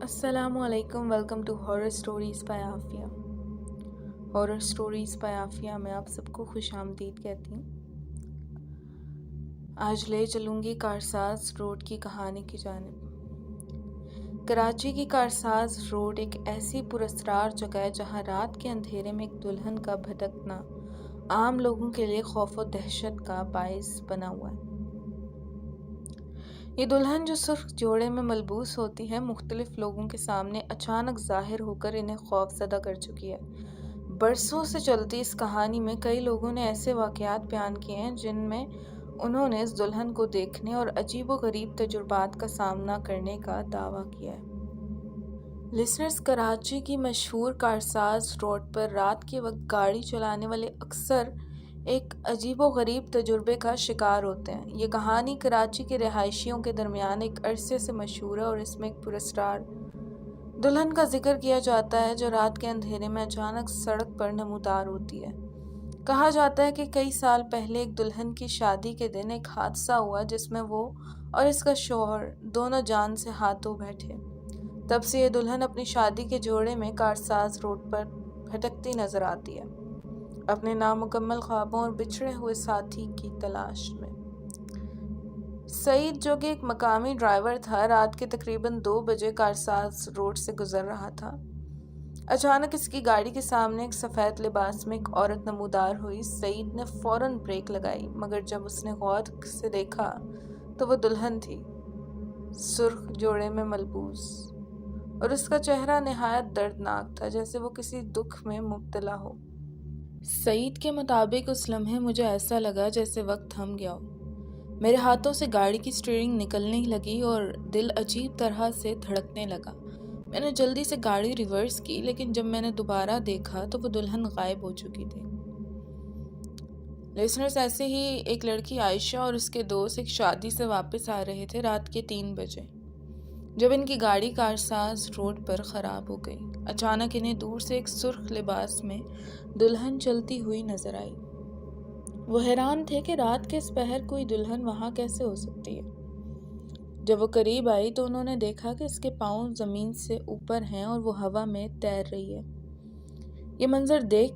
अस्सलामुअलैकुम, welcome to horror stories by Afia. Horror stories by Afia में आप सबको खुश आमदीद कहती हूँ। आज ले चलूँगी कारसाज रोड की कहानी की जानिब। कराची की कारसाज रोड एक ऐसी पुरस्कार जगह है जहाँ रात के अंधेरे में एक दुल्हन का भटकना आम लोगों के लिए खौफ और दहशत का बाइस बना हुआ है। ये दुल्हन जो सुर्ख जोड़े में मलबूस होती है, मुख्तलिफ लोगों के सामने अचानक ज़ाहिर होकर इन्हें खौफज़दा कर चुकी है। बरसों से चलती इस कहानी में कई लोगों ने ऐसे वाक़यात बयान किए हैं जिनमें उन्होंने इस दुल्हन को देखने और अजीब व गरीब तजुर्बात का सामना करने का दावा किया है। लिसनर्स, कराची की मशहूर कारसाज रोड पर रात के वक्त गाड़ी चलाने वाले अक्सर एक अजीबो-गरीब तजुर्बे का शिकार होते हैं। ये कहानी कराची के रिहायशियों के दरमियान एक अरसे से मशहूर है और इसमें एक पुरस्कार दुल्हन का जिक्र किया जाता है जो रात के अंधेरे में अचानक सड़क पर नमूदार होती है। कहा जाता है कि कई साल पहले एक दुल्हन की शादी के दिन एक हादसा हुआ जिसमें वो और इसका शौहर दोनों जान से हाथ धो बैठे। तब से ये दुल्हन अपनी शादी के जोड़े में कारसाज रोड पर भटकती नजर आती है, अपने नामुकम्मल ख्वाबों और बिछड़े हुए साथी की तलाश में। सईद, जो कि एक मकामी ड्राइवर था, रात के तकरीबन 2 बजे कारसाज रोड से गुजर रहा था। अचानक इसकी गाड़ी के सामने एक सफ़ेद लिबास में एक औरत नमूदार हुई। सईद ने फ़ौरन ब्रेक लगाई, मगर जब उसने गौर से देखा तो वो दुल्हन थी, सुर्ख जोड़े में मलबूस, और उसका चेहरा निहायत दर्दनाक था, जैसे वो किसी दुख में मुब्तला हो। सईद के मुताबिक उस लम्हे मुझे ऐसा लगा जैसे वक्त थम गया हो। मेरे हाथों से गाड़ी की स्टीयरिंग निकलने लगी और दिल अजीब तरह से धड़कने लगा। मैंने जल्दी से गाड़ी रिवर्स की, लेकिन जब मैंने दोबारा देखा तो वो दुल्हन गायब हो चुकी थी। लिसनर्स, ऐसे ही एक लड़की आयशा और उसके दोस्त एक शादी से वापस आ रहे थे रात के 3 बजे, जब इनकी गाड़ी कारसाज रोड पर ख़राब हो गई। अचानक इन्हें दूर से एक सुर्ख लिबास में दुल्हन चलती हुई नजर आई। वो हैरान थे कि रात के इस पहर कोई दुल्हन वहाँ कैसे हो सकती है। जब वो करीब आई तो उन्होंने देखा कि इसके पाँव ज़मीन से ऊपर हैं और वो हवा में तैर रही है। ये मंजर देख